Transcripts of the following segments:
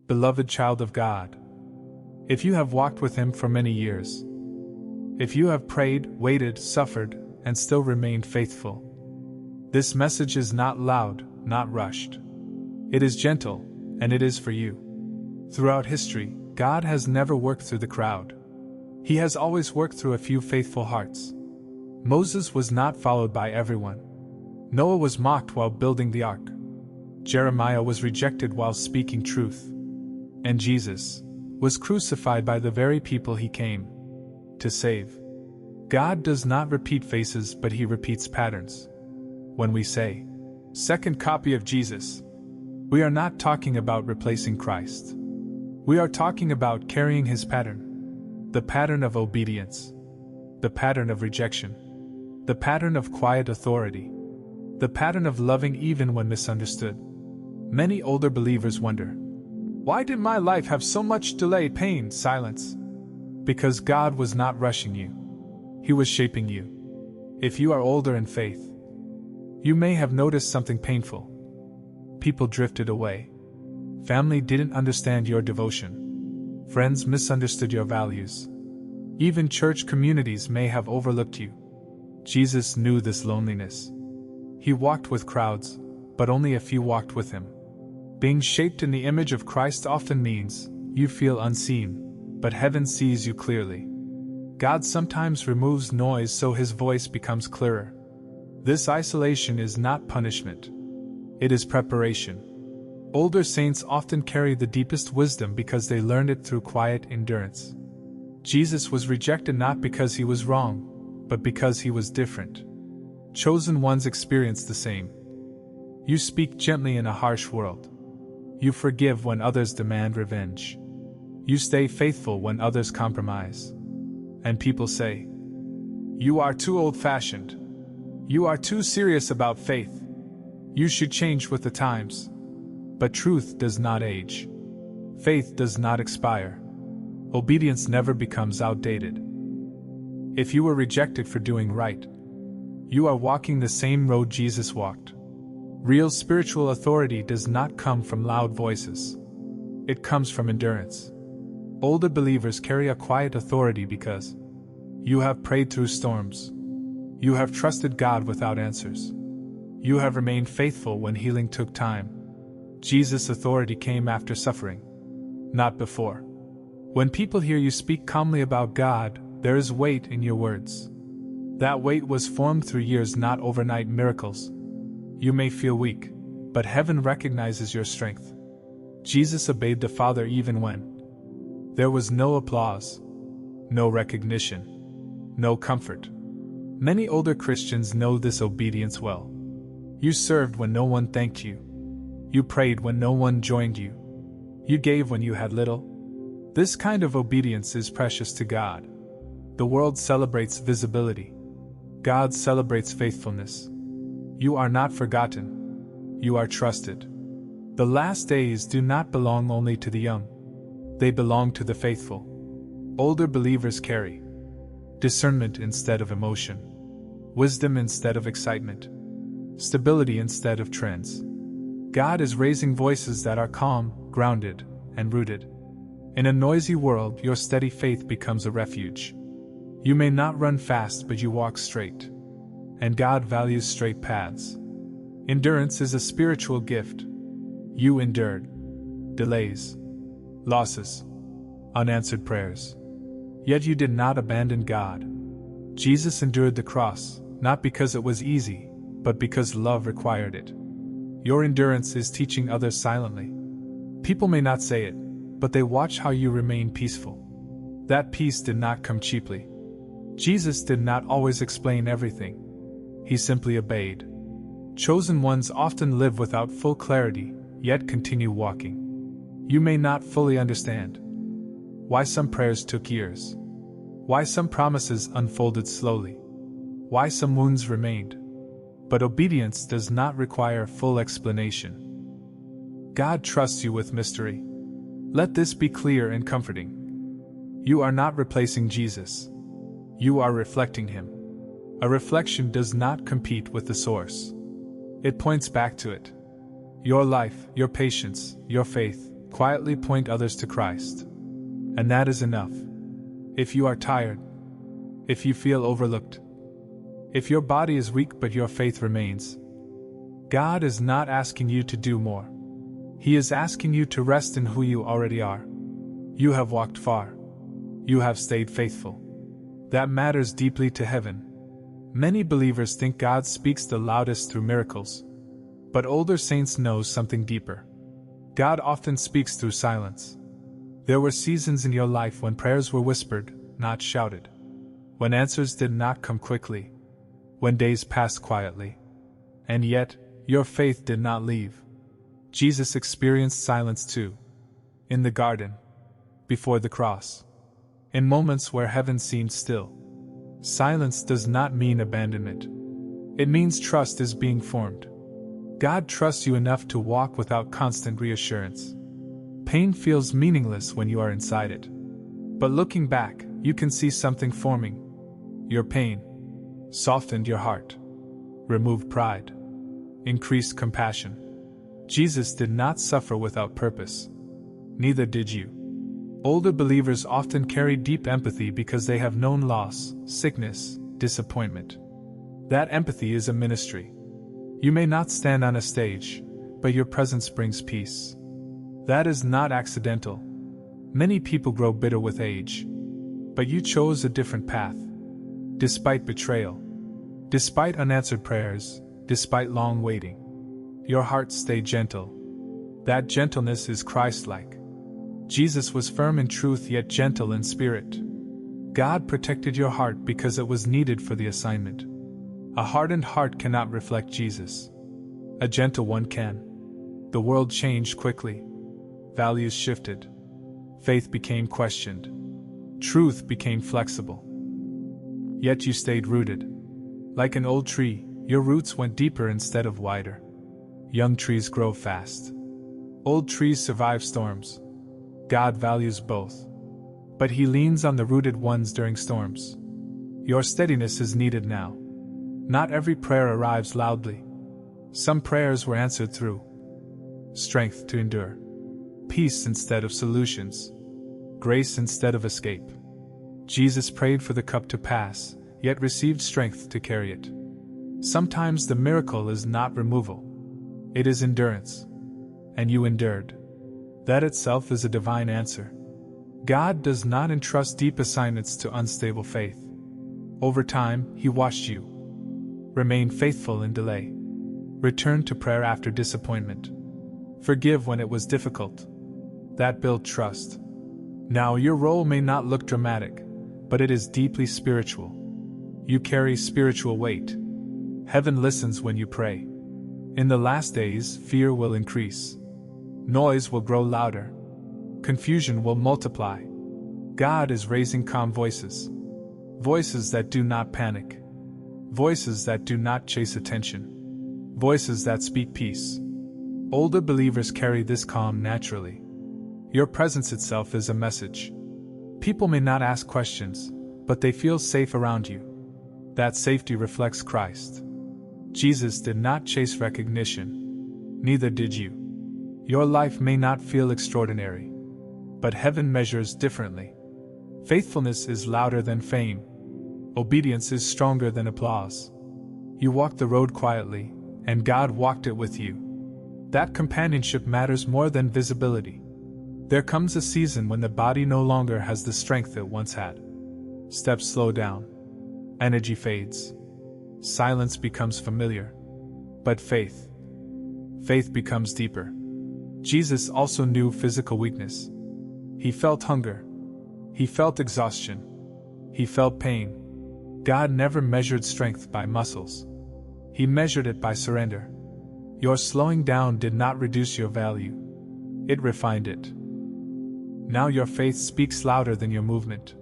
Beloved child of God, if you have walked with Him for many years, if you have prayed, waited, suffered, and still remained faithful, this message is not loud, not rushed. It is gentle, and it is for you. Throughout history, God has never worked through the crowd. He has always worked through a few faithful hearts. Moses was not followed by everyone. Noah was mocked while building the ark. Jeremiah was rejected while speaking truth. And Jesus was crucified by the very people He came to save. God does not repeat faces, but He repeats patterns. When we say, "Second copy of Jesus," we are not talking about replacing Christ. We are talking about carrying His pattern. The pattern of obedience. The pattern of rejection. The pattern of quiet authority. The pattern of loving even when misunderstood. Many older believers wonder, why did my life have so much delay, pain, silence? Because God was not rushing you. He was shaping you. If you are older in faith, you may have noticed something painful. People drifted away. Family didn't understand your devotion. Friends misunderstood your values. Even church communities may have overlooked you. Jesus knew this loneliness. He walked with crowds, but only a few walked with Him. Being shaped in the image of Christ often means you feel unseen, but heaven sees you clearly. God sometimes removes noise so His voice becomes clearer. This isolation is not punishment. It is preparation. Older saints often carry the deepest wisdom because they learned it through quiet endurance. Jesus was rejected not because He was wrong, but because He was different. Chosen ones experience the same. You speak gently in a harsh world. You forgive when others demand revenge. You stay faithful when others compromise. And people say, "You are too old-fashioned. You are too serious about faith. You should change with the times." But truth does not age. Faith does not expire. Obedience never becomes outdated. If you were rejected for doing right, you are walking the same road Jesus walked. Real spiritual authority does not come from loud voices. It comes from endurance. Older believers carry a quiet authority because you have prayed through storms. You have trusted God without answers. You have remained faithful when healing took time. Jesus' authority came after suffering, not before. When people hear you speak calmly about God, there is weight in your words. That weight was formed through years, not overnight miracles. You may feel weak, but heaven recognizes your strength. Jesus obeyed the Father even when there was no applause, no recognition, no comfort. Many older Christians know this obedience well. You served when no one thanked you. You prayed when no one joined you. You gave when you had little. This kind of obedience is precious to God. The world celebrates visibility. God celebrates faithfulness. You are not forgotten. You are trusted. The last days do not belong only to the young. They belong to the faithful. Older believers carry discernment instead of emotion, wisdom instead of excitement, stability instead of trends. God is raising voices that are calm, grounded, and rooted. In a noisy world, your steady faith becomes a refuge. You may not run fast, but you walk straight. And God values straight paths. Endurance is a spiritual gift. You endured delays, losses, unanswered prayers. Yet you did not abandon God. Jesus endured the cross, not because it was easy, but because love required it. Your endurance is teaching others silently. People may not say it, but they watch how you remain peaceful. That peace did not come cheaply. Jesus did not always explain everything. He simply obeyed. Chosen ones often live without full clarity, yet continue walking. You may not fully understand why some prayers took years, why some promises unfolded slowly, why some wounds remained. But obedience does not require full explanation. God trusts you with mystery. Let this be clear and comforting. You are not replacing Jesus. You are reflecting Him. A reflection does not compete with the source. It points back to it. Your life, your patience, your faith, quietly point others to Christ. And that is enough. If you are tired, if you feel overlooked, if your body is weak but your faith remains, God is not asking you to do more. He is asking you to rest in who you already are. You have walked far. You have stayed faithful. That matters deeply to heaven. Many believers think God speaks the loudest through miracles. But older saints know something deeper. God often speaks through silence. There were seasons in your life when prayers were whispered, not shouted. When answers did not come quickly. When days passed quietly. And yet, your faith did not leave. Jesus experienced silence too. In the garden. Before the cross. In moments where heaven seemed still. Silence does not mean abandonment. It means trust is being formed. God trusts you enough to walk without constant reassurance. Pain feels meaningless when you are inside it. But looking back, you can see something forming. Your pain softened your heart, removed pride, increased compassion. Jesus did not suffer without purpose. Neither did you. Older believers often carry deep empathy because they have known loss, sickness, disappointment. That empathy is a ministry. You may not stand on a stage, but your presence brings peace. That is not accidental. Many people grow bitter with age. But you chose a different path. Despite betrayal, despite unanswered prayers, despite long waiting, your heart stayed gentle. That gentleness is Christ-like. Jesus was firm in truth yet gentle in spirit. God protected your heart because it was needed for the assignment. A hardened heart cannot reflect Jesus. A gentle one can. The world changed quickly. Values shifted. Faith became questioned. Truth became flexible. Yet you stayed rooted. Like an old tree, your roots went deeper instead of wider. Young trees grow fast. Old trees survive storms. God values both. But He leans on the rooted ones during storms. Your steadiness is needed now. Not every prayer arrives loudly. Some prayers were answered through strength to endure, peace instead of solutions, grace instead of escape. Jesus prayed for the cup to pass, yet received strength to carry it. Sometimes the miracle is not removal. It is endurance. And you endured. That itself is a divine answer. God does not entrust deep assignments to unstable faith. Over time, He watched you. Remain faithful in delay. Return to prayer after disappointment. Forgive when it was difficult. That built trust. Now your role may not look dramatic, but it is deeply spiritual. You carry spiritual weight. Heaven listens when you pray. In the last days, fear will increase. Noise will grow louder. Confusion will multiply. God is raising calm voices. Voices that do not panic. Voices that do not chase attention. Voices that speak peace. Older believers carry this calm naturally. Your presence itself is a message. People may not ask questions, but they feel safe around you. That safety reflects Christ. Jesus did not chase recognition. Neither did you. Your life may not feel extraordinary, but heaven measures differently. Faithfulness is louder than fame. Obedience is stronger than applause. You walked the road quietly, and God walked it with you. That companionship matters more than visibility. There comes a season when the body no longer has the strength it once had. Steps slow down. Energy fades. Silence becomes familiar. But faith becomes deeper. Jesus also knew physical weakness. He felt hunger. He felt exhaustion. He felt pain. God never measured strength by muscles. He measured it by surrender. Your slowing down did not reduce your value. It refined it. Now your faith speaks louder than your movement.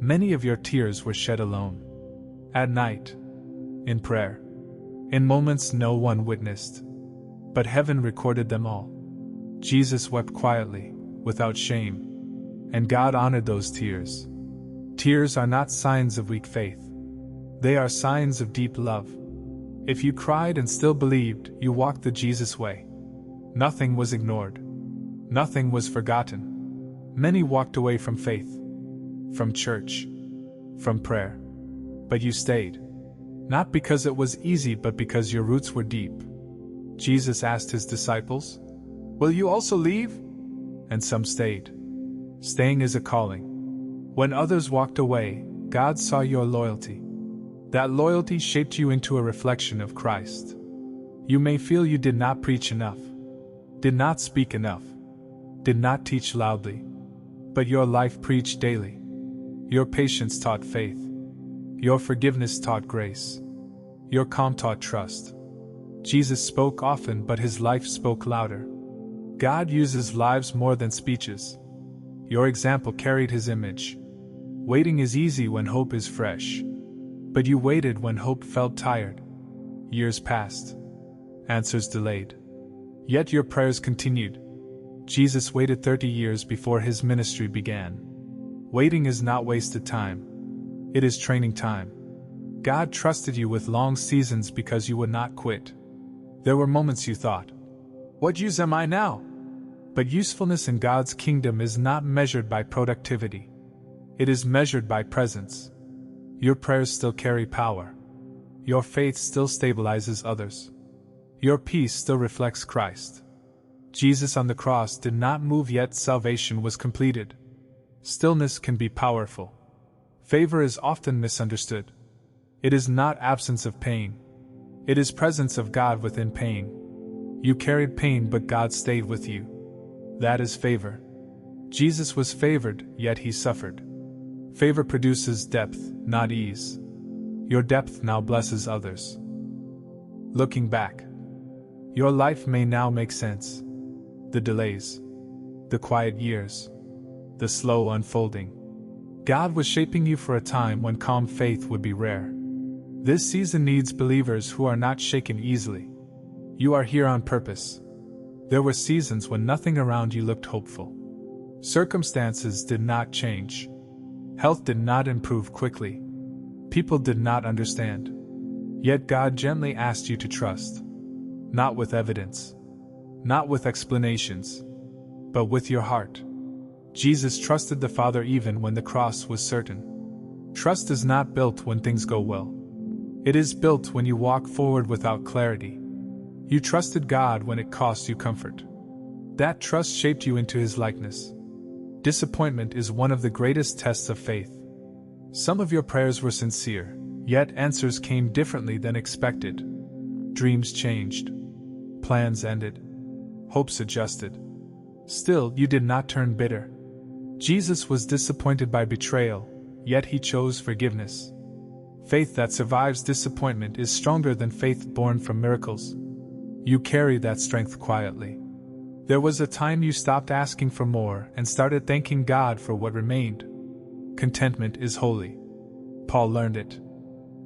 Many of your tears were shed alone. At night. In prayer. In moments no one witnessed. But heaven recorded them all. Jesus wept quietly, without shame. And God honored those tears. Tears are not signs of weak faith. They are signs of deep love. If you cried and still believed, you walked the Jesus way. Nothing was ignored. Nothing was forgotten. Many walked away from faith, from church, from prayer. But you stayed. Not because it was easy, but because your roots were deep. Jesus asked his disciples, "Will you also leave?" And some stayed. Staying is a calling. When others walked away, God saw your loyalty. That loyalty shaped you into a reflection of Christ. You may feel you did not preach enough, did not speak enough, did not teach loudly. But your life preached daily. Your patience taught faith. Your forgiveness taught grace. Your calm taught trust. Jesus spoke often, but his life spoke louder. God uses lives more than speeches. Your example carried his image. Waiting is easy when hope is fresh. But you waited when hope felt tired. Years passed. Answers delayed. Yet your prayers continued. Jesus waited 30 years before his ministry began. Waiting is not wasted time. It is training time. God trusted you with long seasons because you would not quit. There were moments you thought, "What use am I now?" But usefulness in God's kingdom is not measured by productivity. It is measured by presence. Your prayers still carry power. Your faith still stabilizes others. Your peace still reflects Christ. Jesus on the cross did not move, yet salvation was completed. Stillness can be powerful. Favor is often misunderstood. It is not absence of pain. It is presence of God within pain. You carried pain, but God stayed with you. That is favor. Jesus was favored, yet he suffered. Favor produces depth, not ease. Your depth now blesses others. Looking back, your life may now make sense. The delays, the quiet years, the slow unfolding. God was shaping you for a time when calm faith would be rare. This season needs believers who are not shaken easily. You are here on purpose. There were seasons when nothing around you looked hopeful. Circumstances did not change. Health did not improve quickly. People did not understand. Yet God gently asked you to trust. Not with evidence. Not with explanations. But with your heart. Jesus trusted the Father even when the cross was certain. Trust is not built when things go well. It is built when you walk forward without clarity. You trusted God when it cost you comfort. That trust shaped you into his likeness. Disappointment is one of the greatest tests of faith. Some of your prayers were sincere, yet answers came differently than expected. Dreams changed. Plans ended. Hopes adjusted. Still, you did not turn bitter. Jesus was disappointed by betrayal, yet he chose forgiveness. Faith that survives disappointment is stronger than faith born from miracles. You carry that strength quietly. There was a time you stopped asking for more and started thanking God for what remained. Contentment is holy. Paul learned it.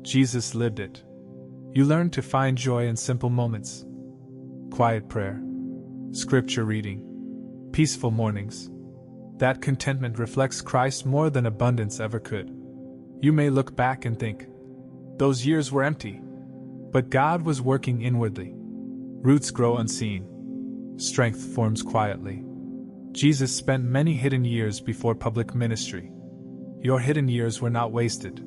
Jesus lived it. You learned to find joy in simple moments. Quiet prayer. Scripture reading. Peaceful mornings. That contentment reflects Christ more than abundance ever could. You may look back and think, those years were empty. But God was working inwardly. Roots grow unseen. Strength forms quietly. Jesus spent many hidden years before public ministry. Your hidden years were not wasted.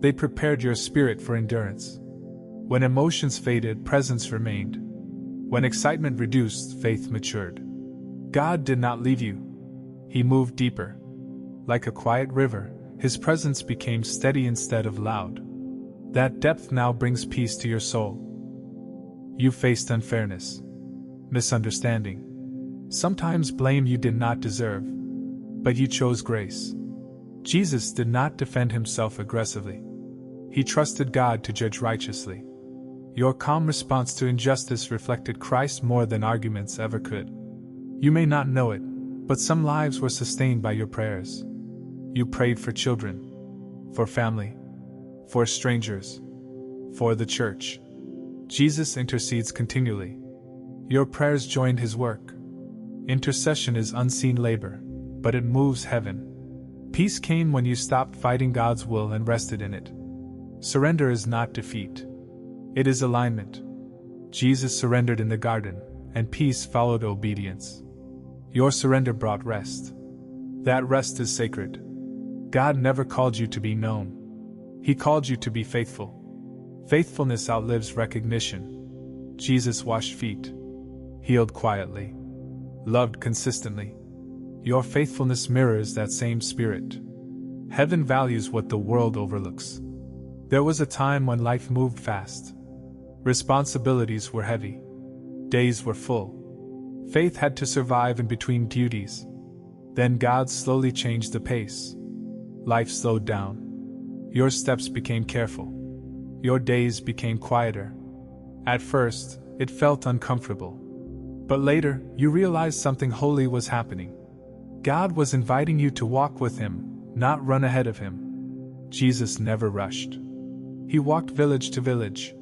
They prepared your spirit for endurance. When emotions faded, presence remained. When excitement reduced, faith matured. God did not leave you. He moved deeper. Like a quiet river, his presence became steady instead of loud. That depth now brings peace to your soul. You faced unfairness, misunderstanding, sometimes blame you did not deserve, but you chose grace. Jesus did not defend himself aggressively. He trusted God to judge righteously. Your calm response to injustice reflected Christ more than arguments ever could. You may not know it, but some lives were sustained by your prayers. You prayed for children, for family, for strangers, for the church. Jesus intercedes continually. Your prayers joined his work. Intercession is unseen labor, but it moves heaven. Peace came when you stopped fighting God's will and rested in it. Surrender is not defeat. It is alignment. Jesus surrendered in the garden, and peace followed obedience. Your surrender brought rest. That rest is sacred. God never called you to be known. He called you to be faithful. Faithfulness outlives recognition. Jesus washed feet, healed quietly, loved consistently. Your faithfulness mirrors that same spirit. Heaven values what the world overlooks. There was a time when life moved fast. Responsibilities were heavy. Days were full. Faith had to survive in between duties. Then God slowly changed the pace. Life slowed down. Your steps became careful. Your days became quieter. At first, it felt uncomfortable. But later, you realized something holy was happening. God was inviting you to walk with Him, not run ahead of Him. Jesus never rushed. He walked village to village.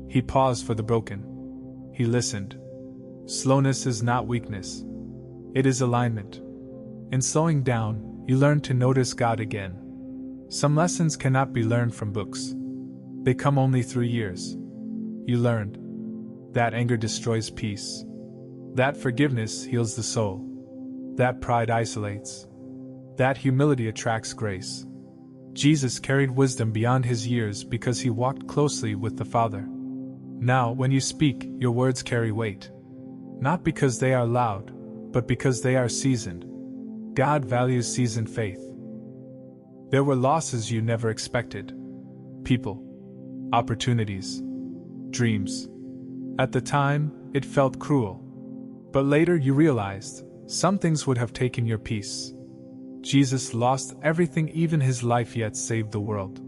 He paused for the broken. He listened. Slowness is not weakness. It is alignment. In slowing down, you learn to notice God again. Some lessons cannot be learned from books. They come only through years. You learned that anger destroys peace, that forgiveness heals the soul, that pride isolates, that humility attracts grace. Jesus carried wisdom beyond his years because he walked closely with the Father. Now, when you speak, your words carry weight. Not because they are loud, but because they are seasoned. God values seasoned faith. There were losses you never expected. People, opportunities, dreams. At the time, it felt cruel. But later you realized, some things would have taken your peace. Jesus lost everything, even his life, yet saved the world.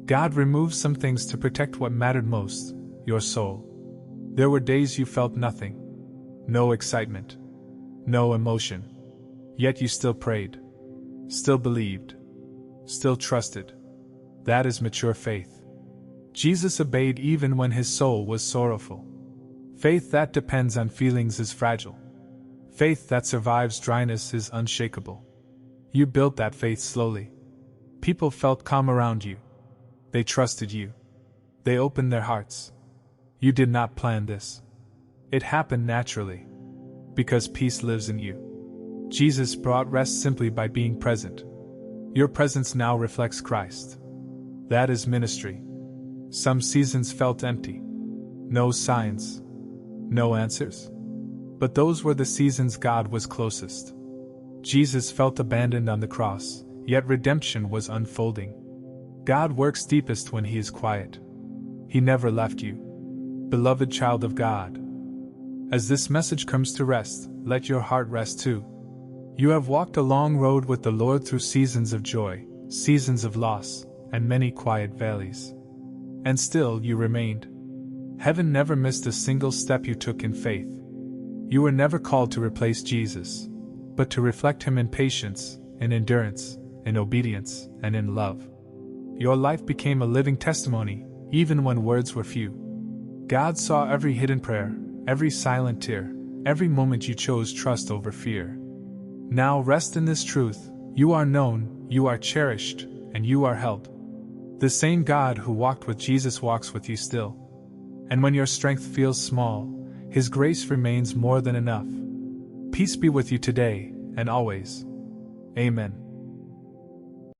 God removed some things to protect what mattered most, your soul. There were days you felt nothing. No excitement. No emotion. Yet you still prayed. Still believed. Still trusted. That is mature faith. Jesus obeyed even when his soul was sorrowful. Faith that depends on feelings is fragile. Faith that survives dryness is unshakable. You built that faith slowly. People felt calm around you. They trusted you. They opened their hearts. You did not plan this. It happened naturally. Because peace lives in you. Jesus brought rest simply by being present. Your presence now reflects Christ. That is ministry. Some seasons felt empty. No signs. No answers. But those were the seasons God was closest. Jesus felt abandoned on the cross, yet redemption was unfolding. God works deepest when he is quiet. He never left you. Beloved child of God. As this message comes to rest, let your heart rest too. You have walked a long road with the Lord through seasons of joy, seasons of loss, and many quiet valleys. And still you remained. Heaven never missed a single step you took in faith. You were never called to replace Jesus, but to reflect him in patience, in endurance, in obedience, and in love. Your life became a living testimony, even when words were few. God saw every hidden prayer, every silent tear, every moment you chose trust over fear. Now rest in this truth: you are known, you are cherished, and you are held. The same God who walked with Jesus walks with you still. And when your strength feels small, his grace remains more than enough. Peace be with you today and always. Amen.